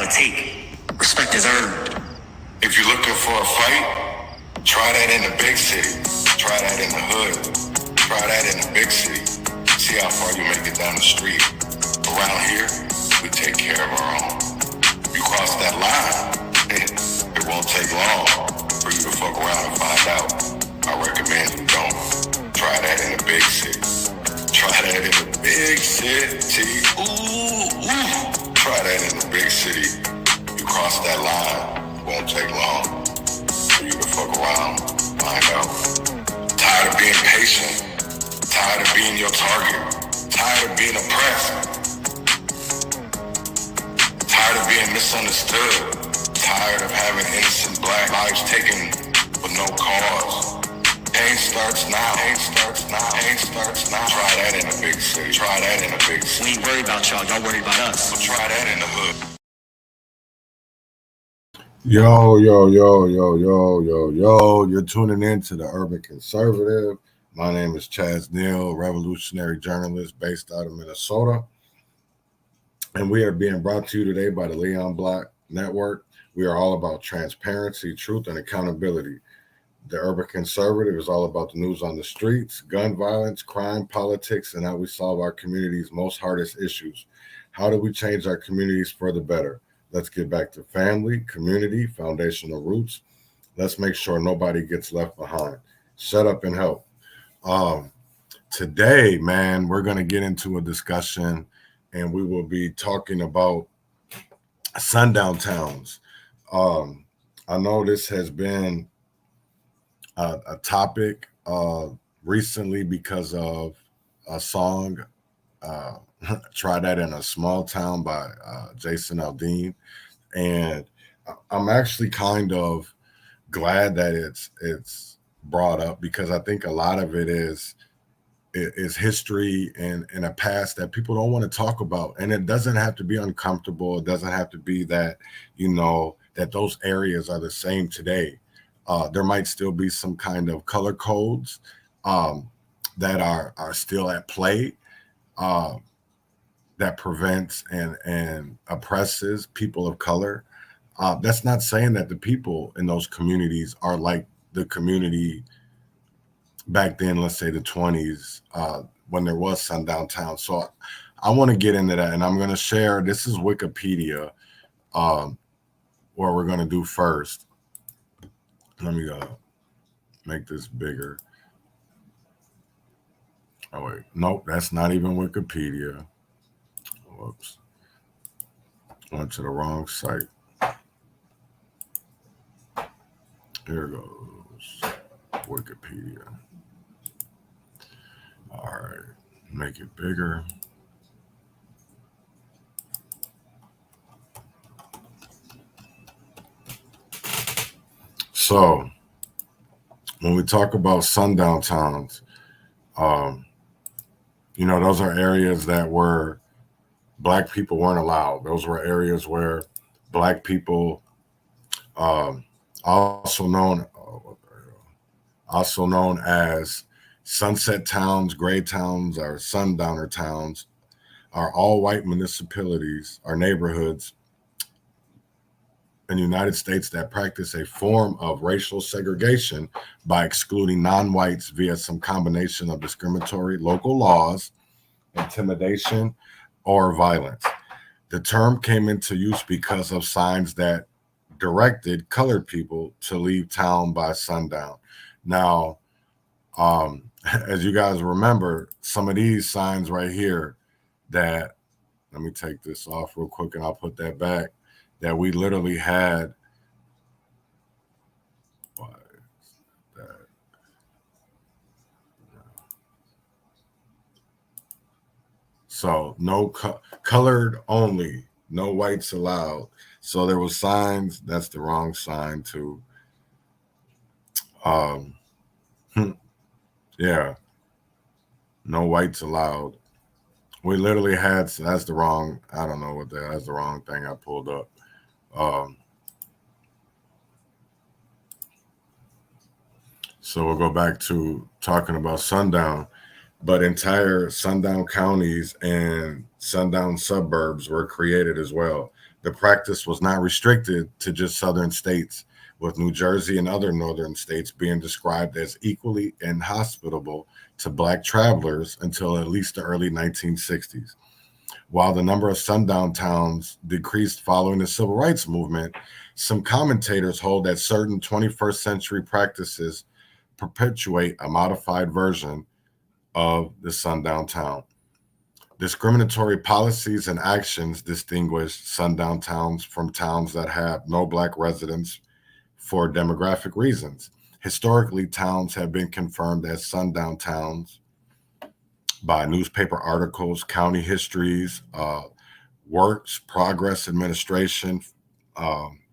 gotta take. Respect is earned. If you're looking for a fight, try that in the big city. Try that in the hood. Try that in the big city. See how far you make it down the street. Around here, we take care of our own. You cross that line, it won't take long for you to fuck around and find out. I recommend you don't. Try that in the big city. Try that in the big city. Ooh. Try that in the big city. You cross that line, it won't take long for you to fuck around, find out. Tired of being patient. Tired of being your target. Tired of being oppressed. Tired of being misunderstood. Tired of having innocent black lives taken with no cause. Pain starts now. Pain starts now. Pain starts now. Try that in the big city. Try that in the big city. We ain't worried about y'all. Y'all worried about us. But try that in the hood. Yo, you're tuning in to the Urban Conservative. My name is Chaz Neal, revolutionary journalist based out of Minnesota. And we are being brought to you today by the Leon Block Network. We are all about transparency, truth, and accountability. The Urban Conservative is all about the news on the streets, gun violence, crime, politics, and how we solve our community's most hardest issues. How do we change our communities for the better? Let's get back to family, community, foundational roots. Let's make sure nobody gets left behind. Shut up and help. Today, man, we're going to get into a discussion and we will be talking about sundown towns. I know this has been a topic recently because of a song, Try That in a Small Town by Jason Aldean. And I'm actually kind of glad that it's brought up because I think a lot of it is history and a past that people don't want to talk about. And it doesn't have to be uncomfortable. It doesn't have to be that, that those areas are the same today. There might still be some kind of color codes that are still at play that prevents and oppresses people of color. That's not saying that the people in those communities are like the community back then, let's say the 20s, when there was sundown town. So I want to get into that, and I'm going to share, this is Wikipedia, what we're going to do first. Let me make this bigger. Oh, wait. Nope, that's not even Wikipedia. Whoops. Went to the wrong site. Here goes Wikipedia. All right, make it bigger. So when we talk about sundown towns, those are areas that were Black people weren't allowed. Those were areas where Black people, also known as sunset towns, gray towns, or sundowner towns, are all white municipalities or neighborhoods in the United States that practice a form of racial segregation by excluding non-whites via some combination of discriminatory local laws, intimidation, or violence. The term came into use because of signs that directed colored people to leave town by sundown. Now, as you guys remember, some of these signs right here that, let me take this off real quick and I'll put that back, that we literally had. So no colored only, no whites allowed. So there was signs, that's the wrong sign too. Yeah, no whites allowed. We literally had, that's the wrong, I don't know what that's the wrong thing I pulled up. So we'll go back to talking about sundown, but entire sundown counties and sundown suburbs were created as well. The practice was not restricted to just southern states, with New Jersey and other northern states being described as equally inhospitable to Black travelers until at least the early 1960s. While the number of sundown towns decreased following the civil rights movement, some commentators hold that certain 21st century practices perpetuate a modified version of the sundown town. Discriminatory policies and actions distinguish sundown towns from towns that have no Black residents for demographic reasons. Historically, towns have been confirmed as sundown towns by newspaper articles, county histories, works, progress administration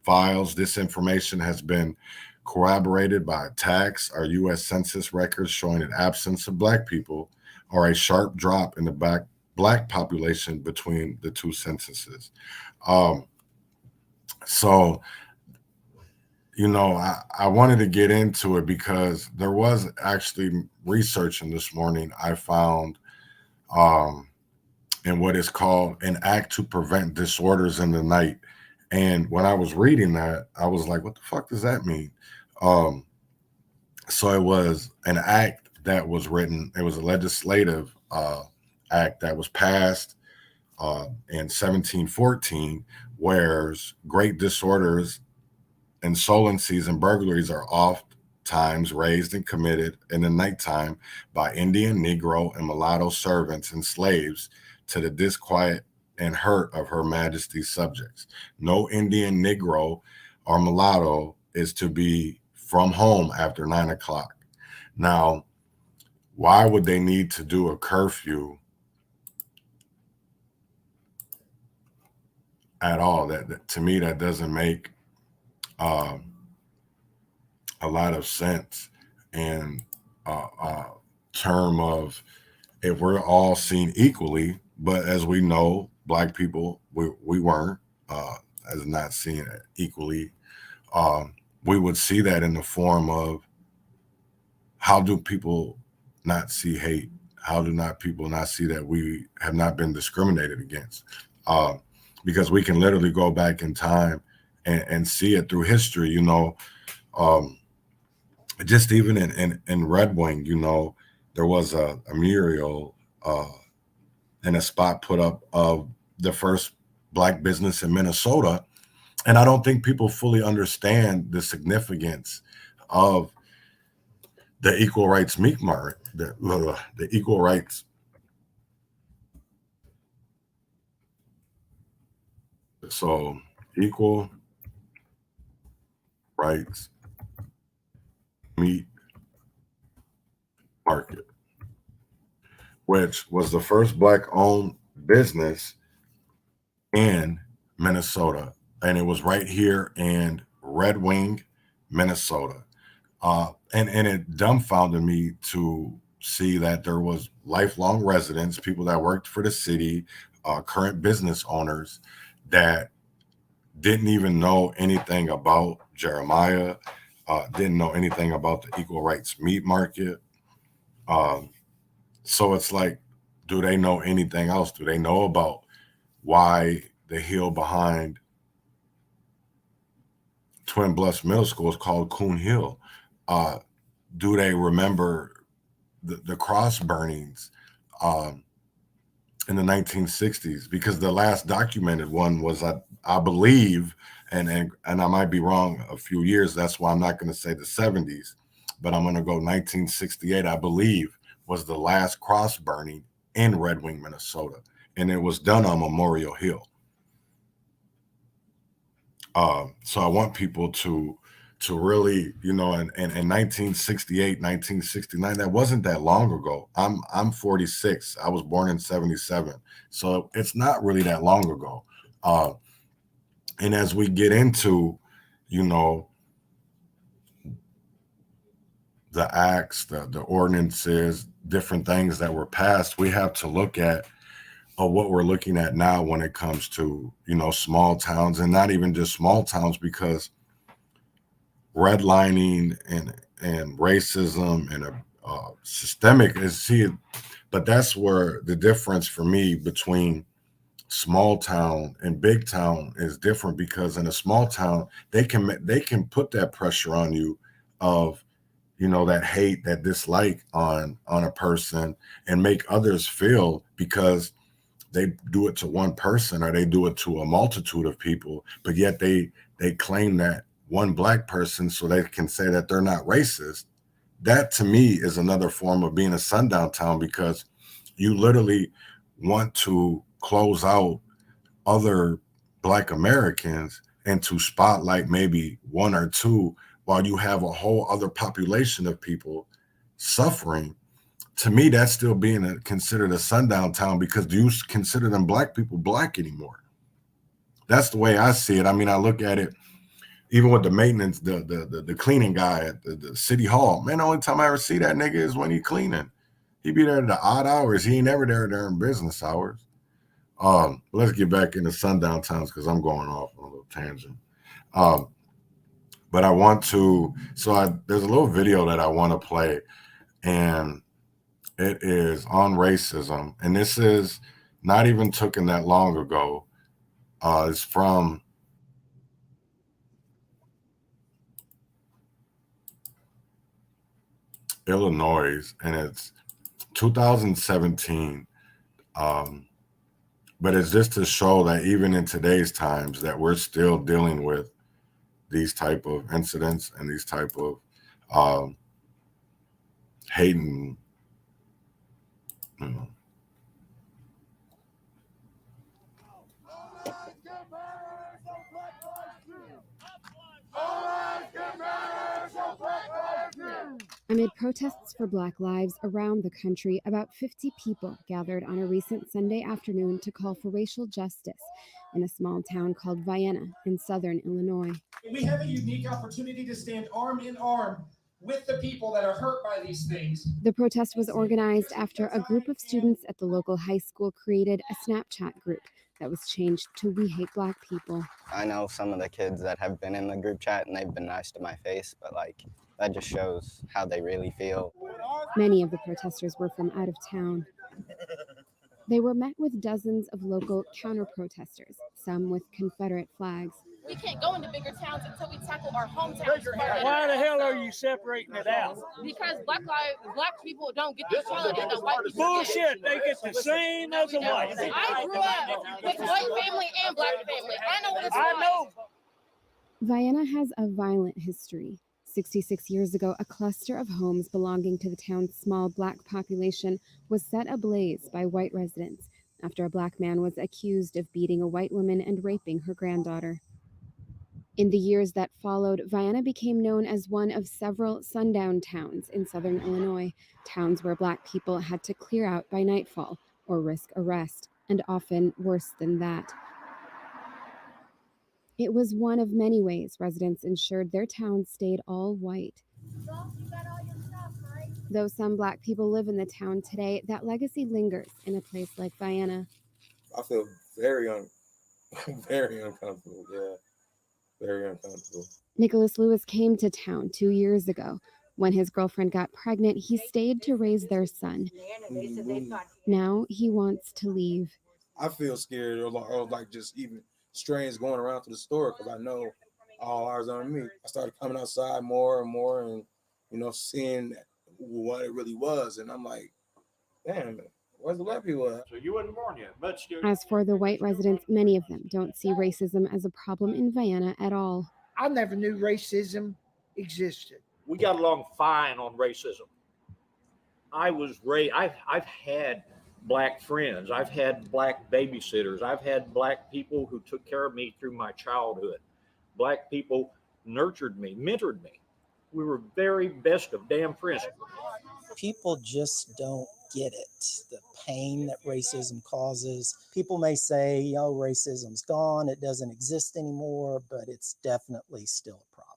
files. This information has been corroborated by tax or U.S. Census records showing an absence of Black people or a sharp drop in the Black population between the two censuses. So, you know, I wanted to get into it because there was actually researching this morning I found in what is called an act to prevent disorders in the night. And when I was reading that, I was like, what the fuck does that mean? So it was an act that was written. It was a legislative act that was passed in 1714, where great disorders, insolencies, and burglaries are oft times raised and committed in the nighttime by Indian, Negro, and mulatto servants and slaves to the disquiet and hurt of Her Majesty's subjects. No Indian, Negro, or mulatto is to be from home after 9 o'clock. Now, why would they need to do a curfew at all? That to me, that doesn't make a lot of sense in term of if we're all seen equally, but as we know, Black people, we weren't as not seen equally. We would see that in the form of how do people not see hate? How do not people not see that we have not been discriminated against? Because we can literally go back in time and see it through history, you know. Just even in Red Wing, you know, there was a mural and a spot put up of the first Black business in Minnesota. And I don't think people fully understand the significance of the equal rights meat market, the equal rights. So equal rights meat market, which was the first Black-owned business in Minnesota. And it was right here in Red Wing, Minnesota. And it dumbfounded me to see that there was lifelong residents, people that worked for the city, current business owners that didn't even know anything about Jeremiah, didn't know anything about the equal rights meat market. So it's like, do they know anything else? Do they know about why the hill behind Twin Bluffs Middle School is called Coon Hill? Do they remember the cross burnings in the 1960s? Because the last documented one was, I believe, and I might be wrong a few years. That's why I'm not going to say the 70s, but I'm going to go 1968, I believe, was the last cross burning in Red Wing, Minnesota. And it was done on Memorial Hill. So I want people to really, you know, in 1968, 1969, that wasn't that long ago. I'm 46. I was born in 77. So it's not really that long ago. And as we get into, you know, the acts, the ordinances, different things that were passed, we have to look at what we're looking at now when it comes to, you know, small towns, and not even just small towns, because redlining and racism and systemic is here. But that's where the difference for me between small town and big town is different, because in a small town they can put that pressure on you of, you know, that hate, that dislike on a person, and make others feel, because they do it to one person or they do it to a multitude of people, but yet they claim that one black person so they can say that they're not racist. That to me is another form of being a sundown town, because you literally want to close out other Black Americans and to spotlight maybe one or two, while you have a whole other population of people suffering. To me, that's still being considered a sundown town, because do you consider them Black people Black anymore? That's the way I see it. I mean, I look at it even with the maintenance, the cleaning guy at the city hall. Man, the only time I ever see that nigga is when he cleaning. He be there at the odd hours. He ain't never there during business hours. Let's get back into sundown towns, because I'm going off on a little tangent. But I want to, there's a little video that I want to play, and it is on racism. And this is not even taken that long ago. It's from Illinois, and it's 2017. But it's just to show that even in today's times that we're still dealing with these type of incidents and these type of hating, you know. Amid protests for Black lives around the country, about 50 people gathered on a recent Sunday afternoon to call for racial justice in a small town called Vienna in southern Illinois. We have a unique opportunity to stand arm in arm with the people that are hurt by these things. The protest was organized after a group of students at the local high school created a Snapchat group that was changed to "We Hate Black People." I know some of the kids that have been in the group chat and they've been nice to my face, but that just shows how they really feel. Many of the protesters were from out of town. They were met with dozens of local counter-protesters, some with Confederate flags. We can't go into bigger towns until we tackle our hometowns. Why the hell are you separating it out? Because black people don't get the equality that white people Bullshit, they get the same as the whites. I grew up with white family and black family. I know what it's like. I know. Vienna has a violent history. 66 years ago, a cluster of homes belonging to the town's small Black population was set ablaze by white residents after a Black man was accused of beating a white woman and raping her granddaughter. In the years that followed, Vienna became known as one of several sundown towns in southern Illinois, towns where Black people had to clear out by nightfall or risk arrest, and often worse than that. It was one of many ways residents ensured their town stayed all white. Though some Black people live in the town today, that legacy lingers in a place like Vienna. I feel very uncomfortable. Yeah, very uncomfortable. Nicholas Lewis came to town 2 years ago. When his girlfriend got pregnant, he stayed to raise their son. Now he wants to leave. I feel scared, or like just even strange going around to the store, because I know all eyes on me. I started coming outside more and more, and seeing what it really was, and I'm like, damn, where's the Black people at? So you wasn't born yet, but still. As for the white residents, many of them don't see racism as a problem in Vienna at all. I never knew racism existed. We got along fine on racism. I was raised, I've had Black friends. I've had Black babysitters. I've had Black people who took care of me through my childhood. Black people nurtured me, mentored me. We were very best of damn friends. People just don't get it, the pain that racism causes. People may say, racism's gone, it doesn't exist anymore, but it's definitely still a problem.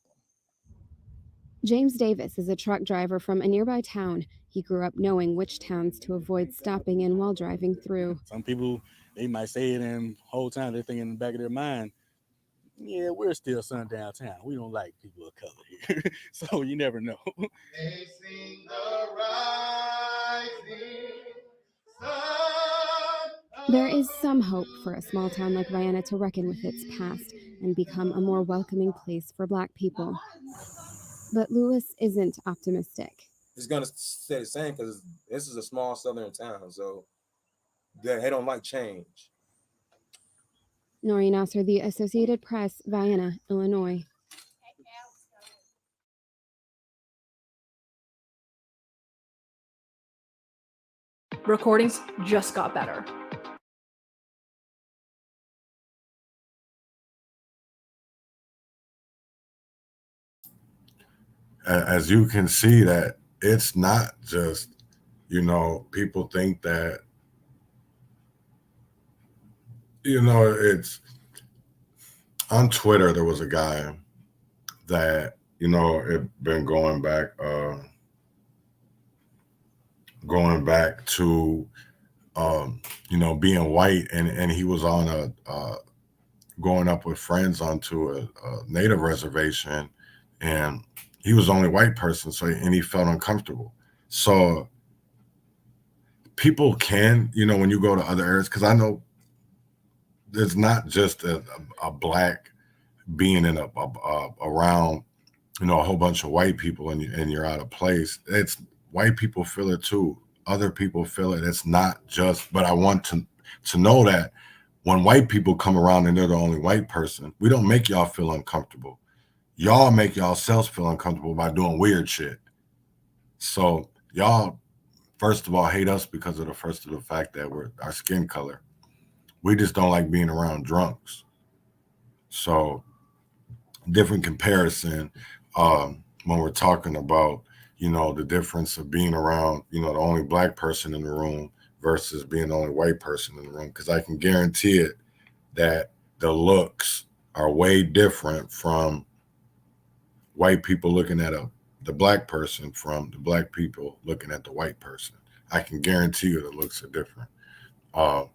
James Davis is a truck driver from a nearby town. He grew up knowing which towns to avoid stopping in while driving through. Some people, they might say it, and the whole time they're thinking in the back of their mind, yeah, we're still sundown town. We don't like people of color here. So you never know. They sing the rising sun. There is some hope for a small town like Vienna to reckon with its past and become a more welcoming place for Black people. But Lewis isn't optimistic. It's gonna stay the same because this is a small southern town, so they don't like change. Noreen Nasser, The Associated Press, Vienna, Illinois. Recordings just got better. As you can see, that it's not just, people think that, it's on Twitter. There was a guy that, it been going back to, being white, and he was on going up with friends onto a native reservation, and he was the only white person, and he felt uncomfortable. So people can, when you go to other areas, because I know there's not just a Black being in around, a whole bunch of white people, and you're out of place. It's white people feel it too. Other people feel it. It's not just, but I want to know that when white people come around and they're the only white person, we don't make y'all feel uncomfortable. Y'all make yourselves feel uncomfortable by doing weird shit. So y'all, first of all, hate us because of the fact that we're our skin color. We just don't like being around drunks. So different comparison when we're talking about, the difference of being around, the only Black person in the room versus being the only white person in the room. Because I can guarantee it that the looks are way different from white people looking at the Black person from the Black people looking at the white person. I can guarantee you the looks are different. But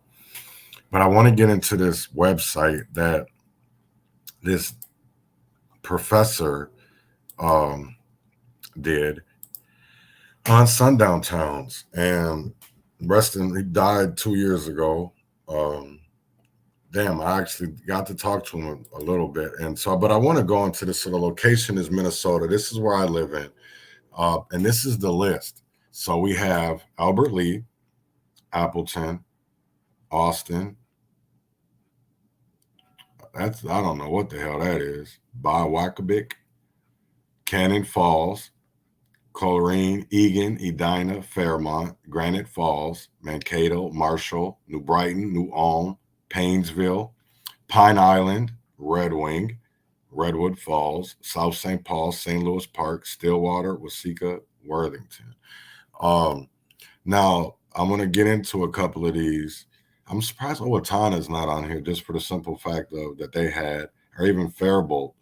I want to get into this website that this professor did on sundown towns, and he died 2 years ago. I actually got to talk to him a little bit. And so, but I want to go into this. So the location is Minnesota. This is where I live in. And this is the list. So we have Albert Lee, Appleton, Austin. I don't know what the hell that is. Wacobic, Cannon Falls, Coleraine, Eagan, Edina, Fairmont, Granite Falls, Mankato, Marshall, New Brighton, New Ulm, Painesville, Pine Island, Red Wing, Redwood Falls, South St. Paul, St. Louis Park, Stillwater, Waseca, Worthington. Now, I'm going to get into a couple of these. I'm surprised Owatonna is not on here, just for the simple fact of that they had, or even Faribault,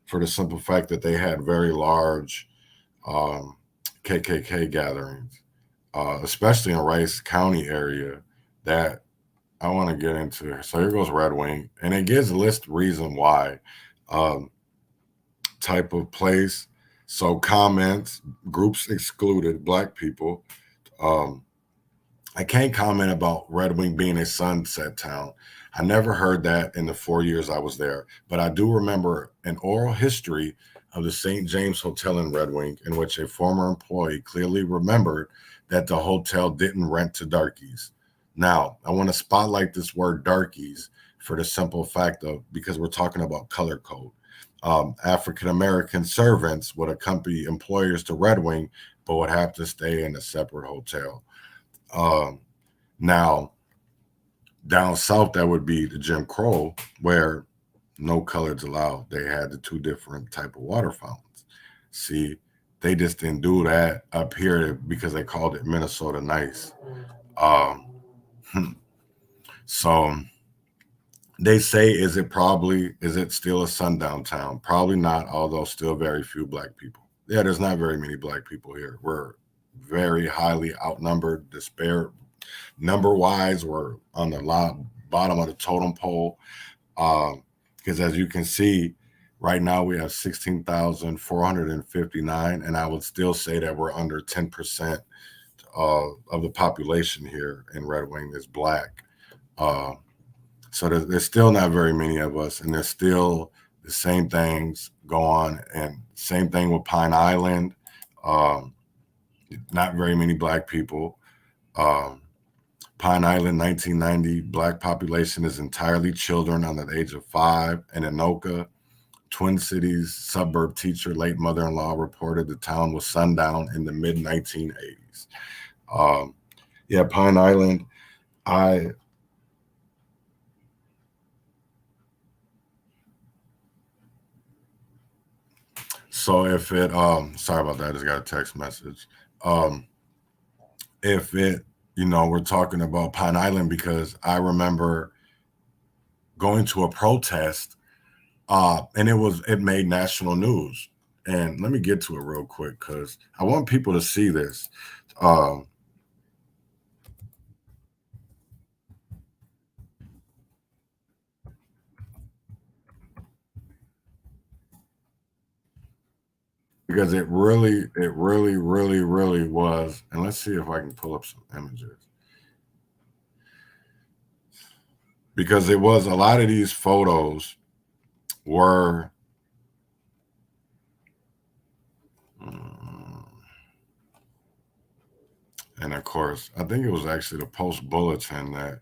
for the simple fact that they had very large KKK gatherings, especially in Rice County area, that I want to get into. So here goes Red Wing, and it gives a list reason why. Type of place. So comments, groups excluded, Black people. I can't comment about Red Wing being a sunset town. I never heard that in the 4 years I was there, but I do remember an oral history of the St. James Hotel in Red Wing, in which a former employee clearly remembered that the hotel didn't rent to darkies. Now, I want to spotlight this word darkies for the simple fact of, because we're talking about color code. African-American servants would accompany employers to Red Wing, but would have to stay in a separate hotel. Now, down south, that would be the Jim Crow, where no coloreds allowed. They had the two different type of water fountains. See, they just didn't do that up here because they called it Minnesota nice. So they say, is it still a sundown town? Probably not, although still very few Black people. Yeah, there's not very many Black people here. We're very highly outnumbered, disparate. Number-wise, we're on the bottom of the totem pole. Because as you can see, right now we have 16,459, and I would still say that we're under 10% of the population here in Red Wing is Black. So there's still not very many of us, and there's still the same things go on, and same thing with Pine Island. Not very many Black people. Pine Island, 1990, Black population is entirely children under the age of 5. In Anoka, Twin Cities suburb teacher, late mother-in-law, reported the town was sundown in the mid-1980s. Yeah, Pine Island, so if it, sorry about that, I just got a text message. If it, we're talking about Pine Island because I remember going to a protest, and it made national news. And let me get to it real quick because I want people to see this. Because it really was. And let's see if I can pull up some images. Because it was a lot of these photos were and of course, I think it was actually the Post Bulletin that,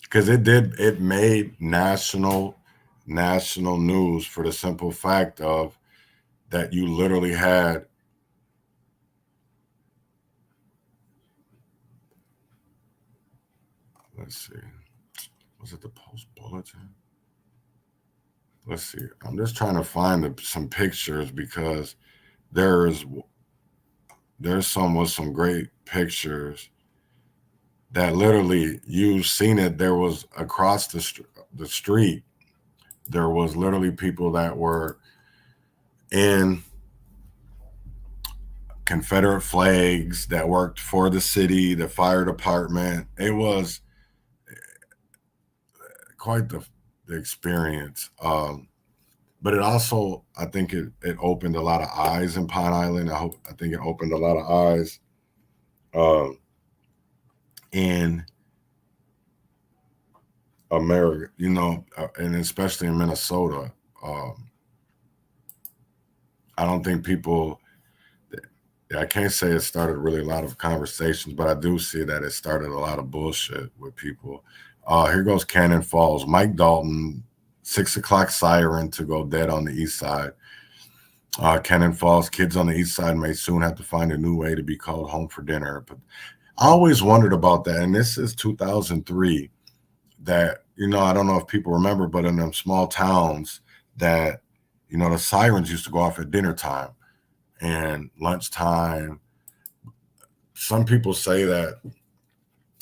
because it made national news for the simple fact of that you literally had let's see, was it the Post Bulletin? Let's see. I'm just trying to find some pictures because there's some great pictures that literally you've seen it. There was across the street, there was literally people that were in Confederate flags that worked for the city, the fire department. It was quite the experience. But it also, I think it opened a lot of eyes in Pine Island. I think it opened a lot of eyes in America, and especially in Minnesota. I don't think I can't say it started really a lot of conversations, but I do see that it started a lot of bullshit with people. Here goes Cannon Falls. Mike Dalton, 6 o'clock siren to go dead on the east side. Cannon Falls, kids on the east side may soon have to find a new way to be called home for dinner. But I always wondered about that. And this is 2003 that, I don't know if people remember, but in them small towns that, the sirens used to go off at dinner time and lunchtime. Some people say that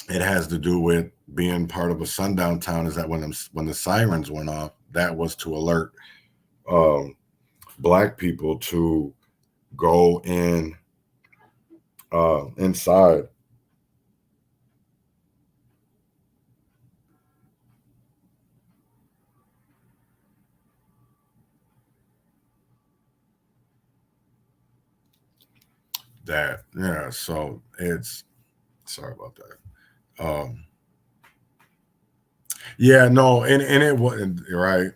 it has to do with being part of a sundown town, is that when the sirens went off, that was to alert Black people to go inside. So it's, sorry about that. And it wasn't right.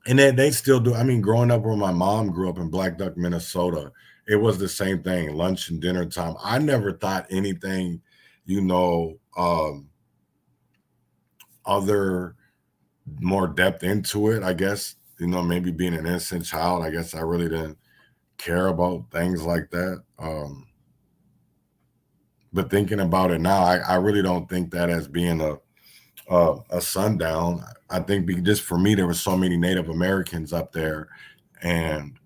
And they still do. I mean, growing up where my mom grew up in Black Duck, Minnesota, it was the same thing, lunch and dinner time. I never thought anything, other more depth into it. I guess, maybe being an innocent child, I guess I really didn't care about things like that. But thinking about it now, I really don't think that as being a sundown. I think just for me, there were so many Native Americans up there and,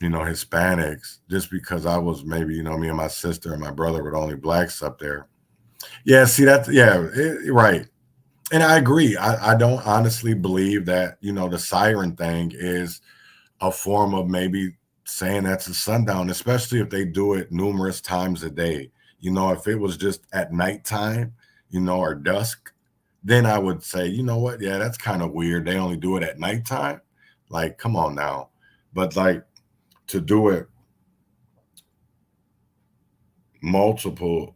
Hispanics, just because I was maybe, me and my sister and my brother were the only Blacks up there. Yeah, see, right. And I agree. I don't honestly believe that, the siren thing is a form of maybe saying that's a sundown, especially if they do it numerous times a day. If it was just at nighttime, or dusk, then I would say, you know what? Yeah, that's kind of weird. They only do it at nighttime. Like, come on now. But like to do it multiple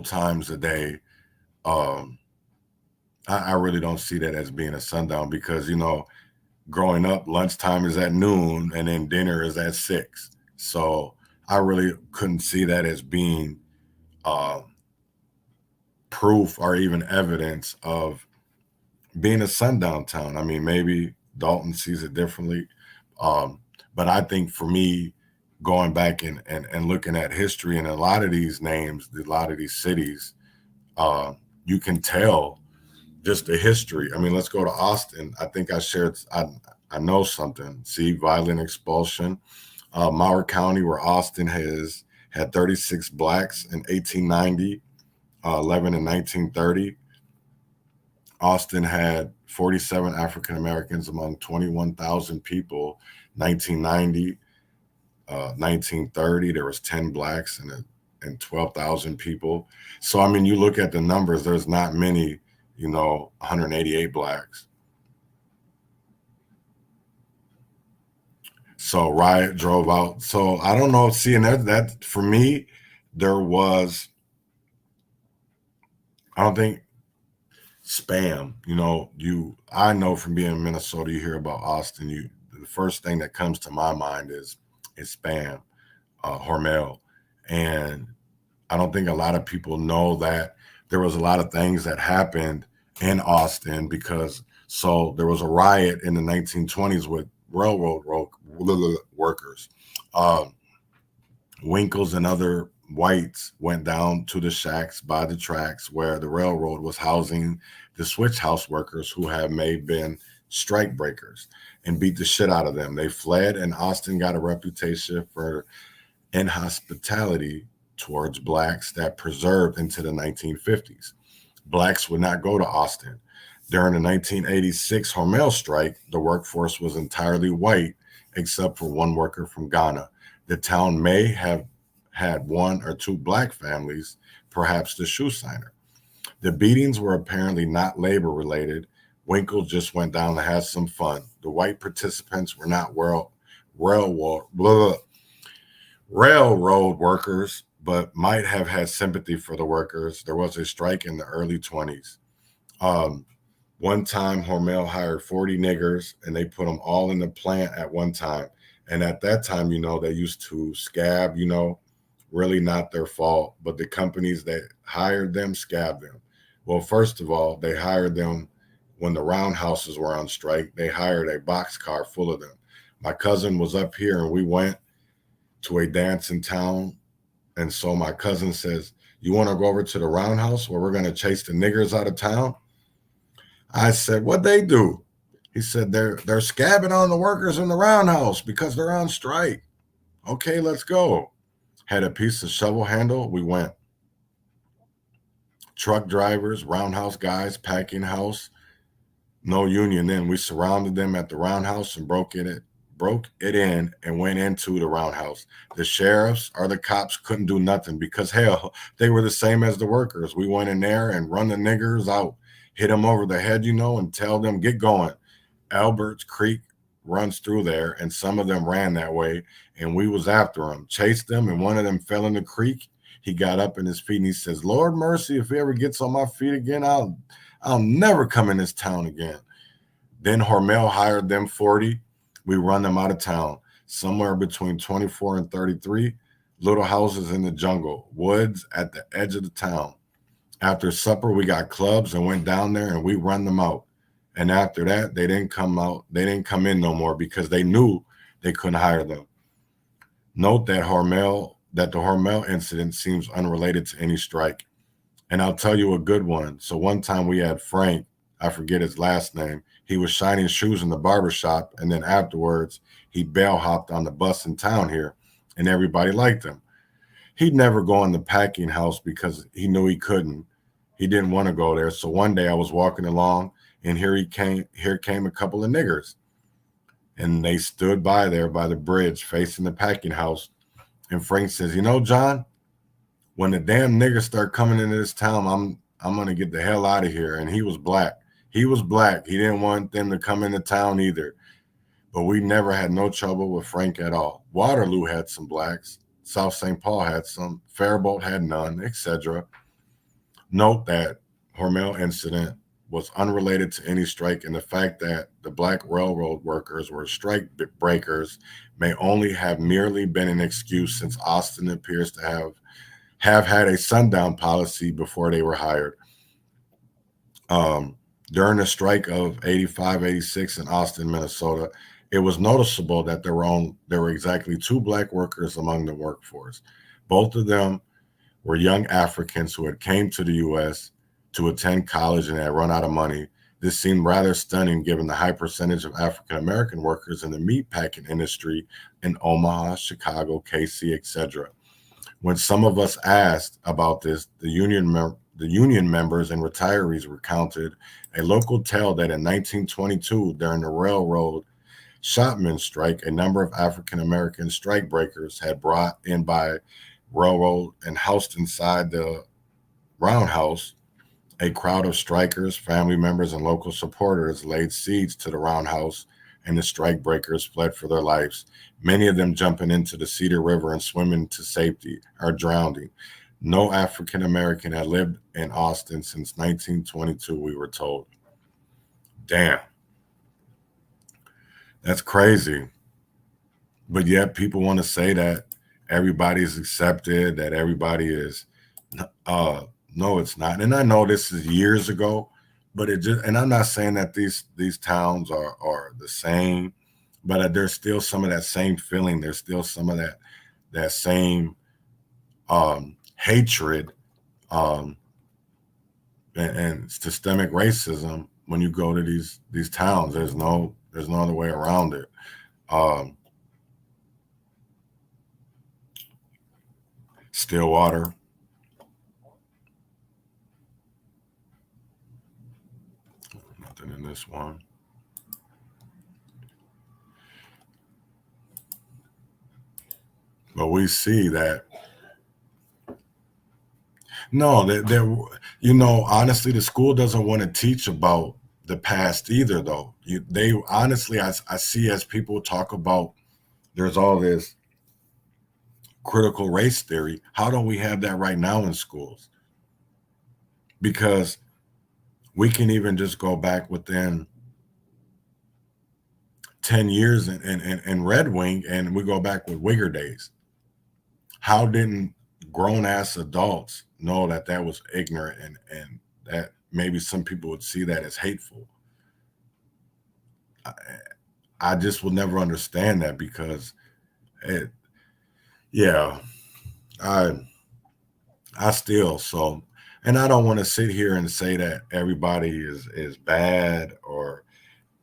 times a day. I really don't see that as being a sundown because, you know, growing up, lunchtime is at noon and then dinner is at 6. So I really couldn't see that as being proof or even evidence of being a sundown town. I mean, maybe Dalton sees it differently. But I think for me, going back and looking at history and a lot of these names, a lot of these cities, you can tell just the history. I mean, let's go to Austin. I think I know something. See, violent expulsion. Mower County, where Austin had 36 blacks in 1890, 11 in 1930. Austin had 47 African Americans among 21,000 people. 1990, 1930, there was 10 blacks and 12,000 people. So, I mean, you look at the numbers, there's not many, 188 blacks. So riot drove out. So I don't know. Seeing that for me, I don't think spam, I know from being in Minnesota, you hear about Austin, the first thing that comes to my mind is spam, Hormel. And I don't think a lot of people know that there was a lot of things that happened in Austin so there was a riot in the 1920s with railroad workers. Winkles and other whites went down to the shacks by the tracks where the railroad was housing the switch house workers who been strike breakers and beat the shit out of them. They fled, and Austin got a reputation for inhospitality towards blacks that preserved into the 1950s. Blacks would not go to Austin. During the 1986 Hormel strike, the workforce was entirely white, except for one worker from Ghana. The town may have had one or two black families, perhaps the shoe signer. The beatings were apparently not labor related. Winkle just went down to have some fun. The white participants were not railroad workers, but might have had sympathy for the workers. There was a strike in the early 20s. One time, Hormel hired 40 niggers, and they put them all in the plant at one time. And at that time, they used to scab, really not their fault, but the companies that hired them scabbed them. Well, first of all, they hired them when the roundhouses were on strike. They hired a boxcar full of them. My cousin was up here, and we went to a dance in town. And so my cousin says, "You want to go over to the roundhouse where we're going to chase the niggers out of town?" I said, "What'd they do?" He said, they're scabbing on the workers in the roundhouse because they're on strike. Okay, let's go. Had a piece of shovel handle. We went. Truck drivers, roundhouse guys, packing house. No union then. We surrounded them at the roundhouse and broke it in and went into the roundhouse. The sheriffs or the cops couldn't do nothing because, hell, they were the same as the workers. We went in there and run the niggers out, hit them over the head, and tell them, get going. Alberts Creek runs through there, and some of them ran that way, and we was after them, chased them, and one of them fell in the creek. He got up in his feet, and he says, "Lord mercy, if he ever gets on my feet again, I'll never come in this town again." Then Hormel hired them 40. We run them out of town, somewhere between 24 and 33, little houses in the jungle, woods at the edge of the town. After supper, we got clubs and went down there, and we run them out. And after that, they didn't come out. They didn't come in no more because they knew they couldn't hire them. Note that the Hormel incident seems unrelated to any strike. And I'll tell you a good one. So one time we had Frank, I forget his last name. He was shining shoes in the barbershop, and then afterwards he bail hopped on the bus in town here, and everybody liked him. He'd never go in the packing house because he knew he couldn't. He didn't want to go there. So one day I was walking along, and here came a couple of niggers. And they stood by there by the bridge facing the packing house. And Frank says, "John, when the damn niggers start coming into this town, I'm going to get the hell out of here." And he was black. He didn't want them to come into town either. But we never had no trouble with Frank at all. Waterloo had some blacks. South St. Paul had some, Faribault had none, etc. Note that Hormel incident was unrelated to any strike, and the fact that the Black railroad workers were strike breakers may only have merely been an excuse, since Austin appears to have had a sundown policy before they were hired. During the strike of 85, 86 in Austin, Minnesota, it was noticeable that there were exactly 2 Black workers among the workforce. Both of them were young Africans who had came to the U.S. to attend college and had run out of money. This seemed rather stunning given the high percentage of African-American workers in the meatpacking industry in Omaha, Chicago, KC, etc. When some of us asked about this, the union members and retirees recounted a local tale that in 1922, during the railroad shopman strike, a number of African-American strike breakers had brought in by railroad and housed inside the roundhouse. A crowd of strikers, family members, and local supporters laid siege to the roundhouse, and the strike breakers fled for their lives, many of them jumping into the Cedar River and swimming to safety or drowning. No African American had lived in Austin since 1922, we were told. Damn. That's crazy. But yet people want to say that everybody's accepted, that everybody is, no, it's not. And I know this is years ago, but it just, and I'm not saying that these towns are the same, but there's still some of that same feeling. There's still some of that same hatred and systemic racism when you go to these towns. There's no other way around it. Stillwater. Nothing in this one. But we see that, no, honestly, the school doesn't want to teach about the past either, though. They honestly, I see as people talk about, there's all this critical race theory. How don't we have that right now in schools? Because we can even just go back within 10 years in Red Wing, and we go back with Wigger days. How didn't grown-ass adults know that that was ignorant and that maybe some people would see that as hateful? I just will never understand that, because I still, so, and I don't want to sit here and say that everybody is bad or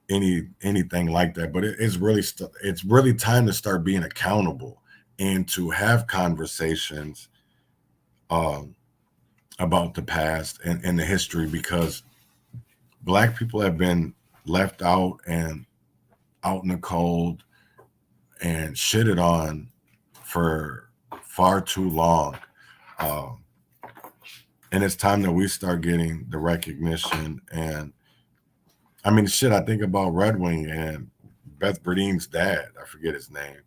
anything like that, but it's really time to start being accountable and to have conversations about the past and the history, because Black people have been left out and out in the cold and shitted on for far too long. And it's time that we start getting the recognition. And I mean, shit, I think about Red Wing and Beth Berdine's dad, I forget his name,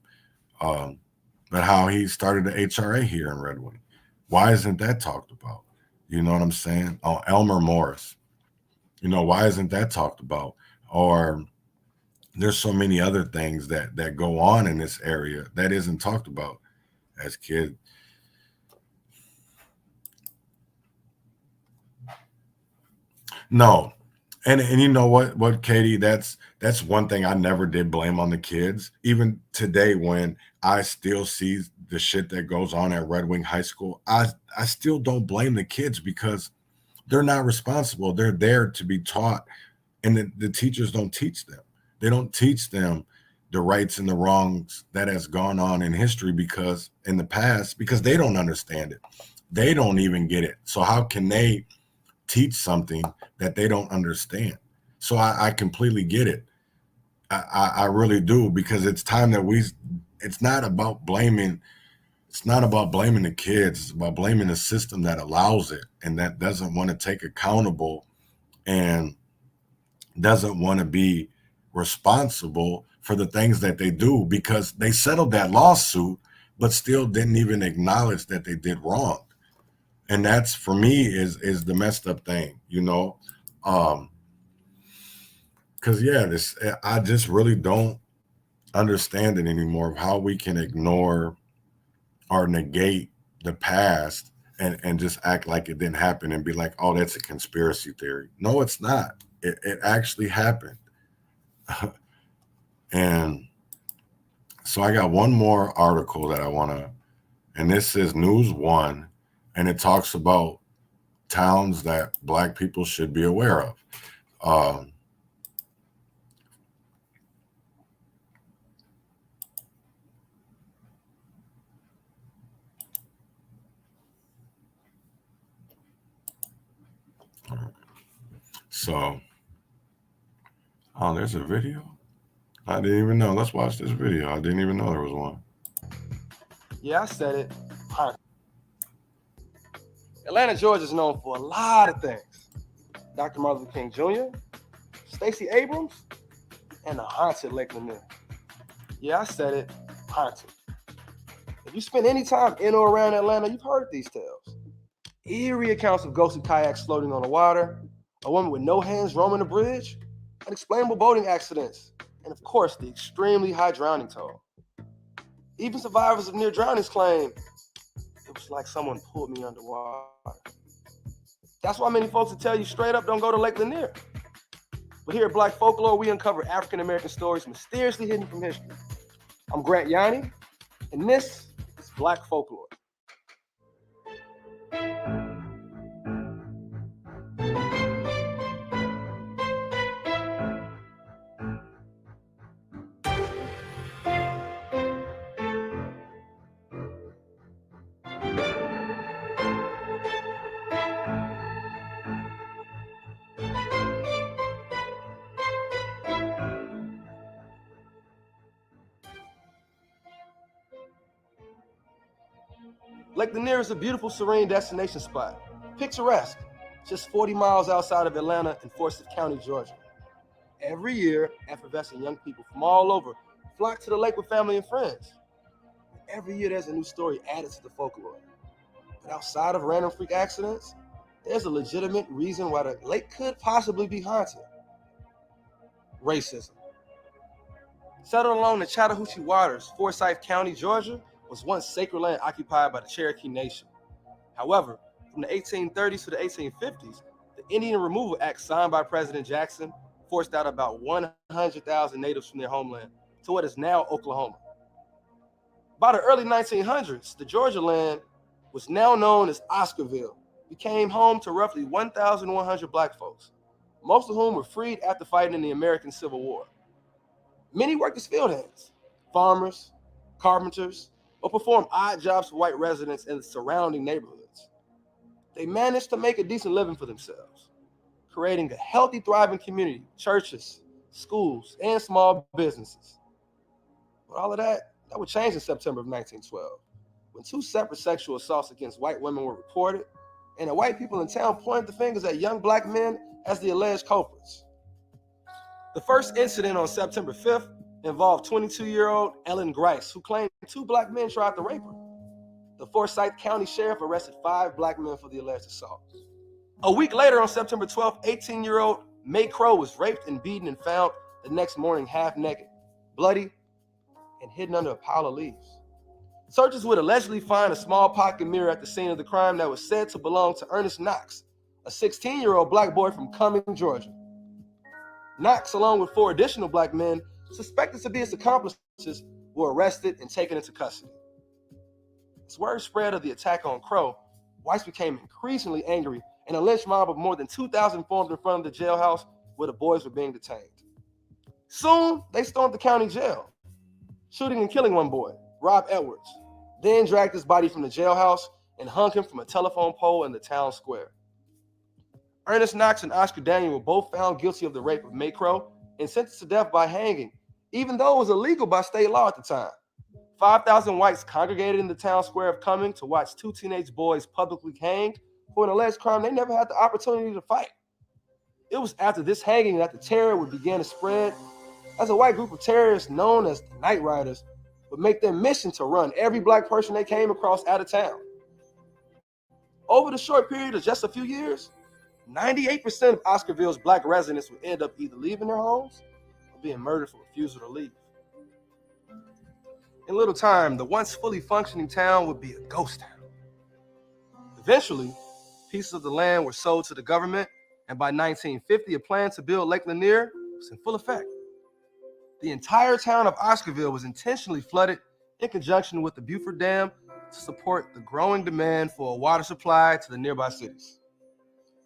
but how he started the HRA here in Red Wing. Why isn't that talked about? You know what I'm saying? Oh, Elmer Morris. Why isn't that talked about? Or there's so many other things that go on in this area that isn't talked about as kids. No. And you know what, Katie, that's one thing I never did blame on the kids. Even today, when I still see the shit that goes on at Red Wing High School, I still don't blame the kids, because they're not responsible. They're there to be taught, and the teachers don't teach them. They don't teach them the rights and the wrongs that has gone on in history, because in the past, because they don't understand it. They don't even get it. So how can they teach something that they don't understand? So I completely get it. I really do, because it's time that it's not about blaming the kids. It's about blaming the system that allows it and that doesn't want to take accountable and doesn't want to be responsible for the things that they do, because they settled that lawsuit but still didn't even acknowledge that they did wrong. And that's, for me, is the messed up thing, you know? Because, I just really don't understand it anymore of how we can ignore or negate the past and just act like it didn't happen and be like, oh, that's a conspiracy theory. No, it's not. It actually happened. And so I got one more article that I want to, and this is News One, and it talks about towns that Black people should be aware of. So, there's a video. I didn't even know. Let's watch this video. I didn't even know there was one. Yeah, I said it. Atlanta, Georgia is known for a lot of things. Dr. Martin Luther King Jr., Stacey Abrams, and the haunted Lake Lanier. Yeah, I said it. Haunted. If you spend any time in or around Atlanta, you've heard these tales. Eerie accounts of ghostly kayaks floating on the water, a woman with no hands roaming the bridge, unexplainable boating accidents, and of course, the extremely high drowning toll. Even survivors of near drownings claim it was like someone pulled me underwater. That's why many folks will tell you straight up, don't go to Lake Lanier. But here at Black Folklore, we uncover African-American stories mysteriously hidden from history. I'm Grant Yanni, and this is Black Folklore. Lake Lanier is a beautiful, serene destination spot, picturesque, just 40 miles outside of Atlanta in Forsyth County, Georgia. Every year, effervescent young people from all over flock to the lake with family and friends. Every year, there's a new story added to the folklore. But outside of random freak accidents, there's a legitimate reason why the lake could possibly be haunted. Racism. Settled along the Chattahoochee waters, Forsyth County, Georgia, was once sacred land occupied by the Cherokee Nation. However, from the 1830s to the 1850s, the Indian Removal Act signed by President Jackson forced out about 100,000 natives from their homeland to what is now Oklahoma. By the early 1900s, the Georgia land was now known as Oscarville, became home to roughly 1,100 Black folks, most of whom were freed after fighting in the American Civil War. Many worked as field hands, farmers, carpenters, or performed odd jobs for white residents in the surrounding neighborhoods. They managed to make a decent living for themselves, creating a healthy, thriving community, churches, schools, and small businesses. But all of that would change in September of 1912, when 2 separate sexual assaults against white women were reported, and the white people in town pointed the fingers at young Black men as the alleged culprits. The first incident on September 5th involved 22-year-old Ellen Grice, who claimed 2 Black men tried to rape her. The Forsyth County Sheriff arrested 5 Black men for the alleged assault. A week later, on September 12th, 18-year-old May Crow was raped and beaten and found the next morning half naked, bloody, and hidden under a pile of leaves. Searchers would allegedly find a small pocket mirror at the scene of the crime that was said to belong to Ernest Knox, a 16-year-old Black boy from Cumming, Georgia. Knox, along with 4 additional Black men suspected to be his accomplices, were arrested and taken into custody. As word spread of the attack on Crow, whites became increasingly angry, and a lynch mob of more than 2,000 formed in front of the jailhouse where the boys were being detained. Soon, they stormed the county jail, shooting and killing one boy, Rob Edwards, then dragged his body from the jailhouse and hung him from a telephone pole in the town square. Ernest Knox and Oscar Daniel were both found guilty of the rape of May Crow and sentenced to death by hanging, even though it was illegal by state law at the time. 5,000 whites congregated in the town square of Cumming to watch 2 teenage boys publicly hanged for an alleged crime they never had the opportunity to fight. It was after this hanging that the terror would begin to spread, as a white group of terrorists known as the Night Riders would make their mission to run every black person they came across out of town. Over the short period of just a few years, 98% of Oscarville's black residents would end up either leaving their homes or being murdered for refusal to leave. In little time, the once fully functioning town would be a ghost town. Eventually, pieces of the land were sold to the government, and by 1950, a plan to build Lake Lanier was in full effect. The entire town of Oscarville was intentionally flooded in conjunction with the Beaufort Dam to support the growing demand for a water supply to the nearby cities.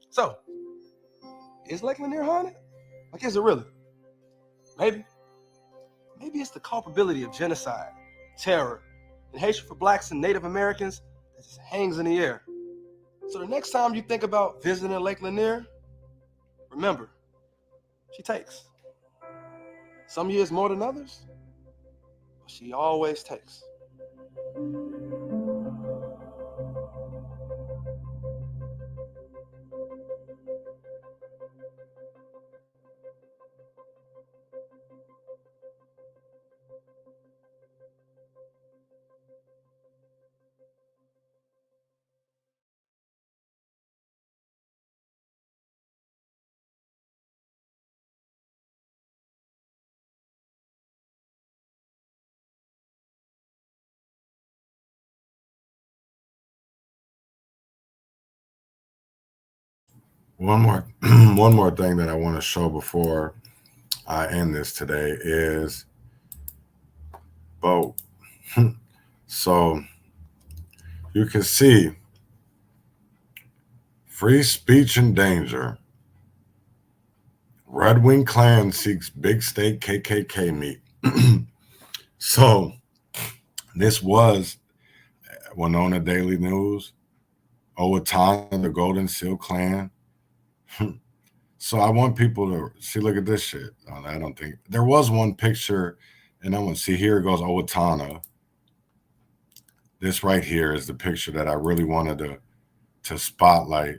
So, is Lake Lanier haunted? Like, is it really? Maybe. Maybe it's the culpability of genocide, terror, and hatred for blacks and Native Americans that just hangs in the air. So the next time you think about visiting Lake Lanier, remember, she takes. Some years more than others, but she always takes. One more thing that I want to show before I end this today is boat. So you can see free speech in danger. Red Wing Klan seeks big state KKK meet. So this was Winona Daily News, Owatonna, the Golden Seal Clan. So I want people to see, look at this shit. I don't think there was one picture, and I want to see, here goes Owatonna. This right here is the picture that I really wanted to spotlight.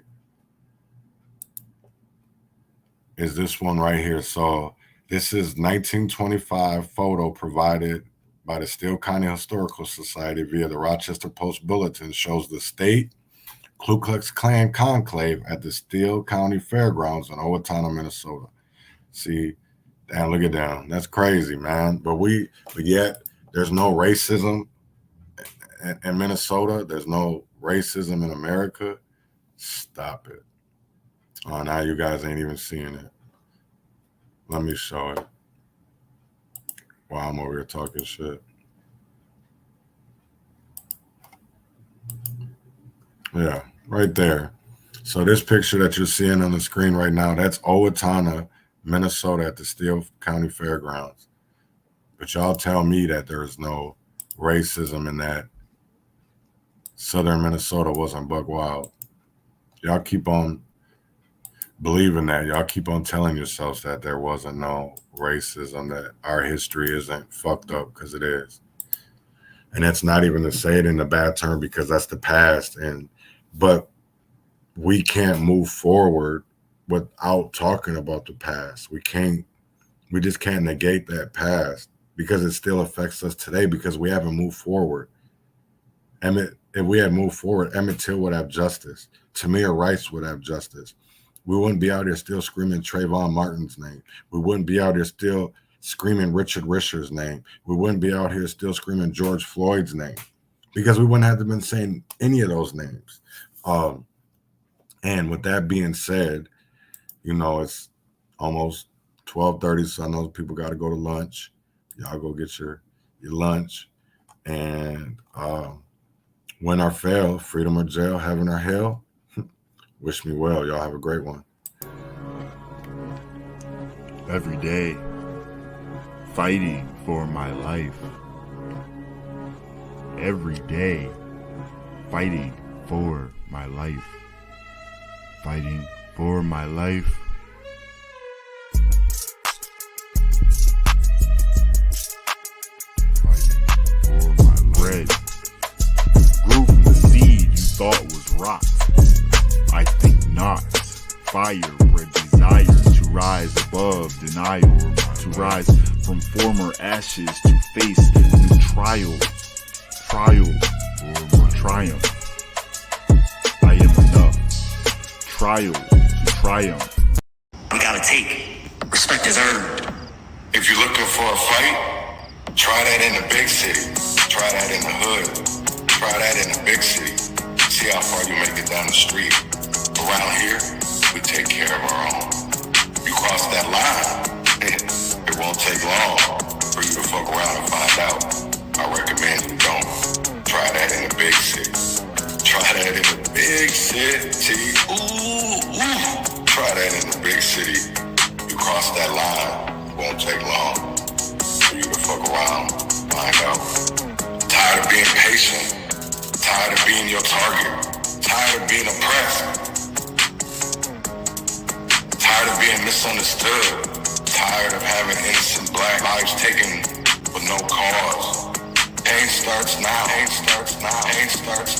Is this one right here. So this is 1925 photo provided by the Steele County Historical Society via the Rochester Post Bulletin, shows the state Ku Klux Klan conclave at the Steele County Fairgrounds in Owatonna, Minnesota. See, damn, look at that. That's crazy, man. But yet there's no racism in Minnesota. There's no racism in America. Stop it. Oh, now you guys ain't even seeing it. Let me show it while I'm over here talking shit. Yeah, right there. So this picture that you're seeing on the screen right now, that's Owatonna, Minnesota at the Steele County Fairgrounds. But y'all tell me that there is no racism in that southern Minnesota wasn't buck wild. Y'all keep on believing that. Y'all keep on telling yourselves that there wasn't no racism, that our history isn't fucked up, because it is. And that's not even to say it in a bad term, because that's the past. But we can't move forward without talking about the past. We just can't negate that past, because it still affects us today, because we haven't moved forward. If we had moved forward, Emmett Till would have justice. Tamir Rice would have justice. We wouldn't be out here still screaming Trayvon Martin's name. We wouldn't be out here still screaming Richard Risher's name. We wouldn't be out here still screaming George Floyd's name, because we wouldn't have to been saying any of those names. And with that being said, it's almost 12:30, so I know people got to go to lunch. Y'all go get your lunch. And win or fail, freedom or jail, heaven or hell, wish me well. Y'all have a great one. Every day, fighting for my life. Every day, fighting for my life. Fighting for my life. Fighting for my bread. Grew from the seed you thought was rot. I think not. fire, bred desire to rise above denial, to rise from former ashes to face new trial or more triumph. I am enough. Trial to triumph. We gotta take. Respect is earned. If you're looking for a fight, try that in the big city. Try that in the hood. Try that in the big city. See how far you make it down the street. Around here, we take care of our own. You cross that line, it won't take long for you to fuck around and find out. I recommend you don't. Try that in the big city. Try that in the big city. Ooh. Try that in the big city. You cross that line, it won't take long for you to fuck around, find out. Tired of being patient. Tired of being your target. Tired of being oppressed. Tired of being misunderstood. Tired of having innocent black lives taken with no cause. Pain starts now. Pain starts now. Pain starts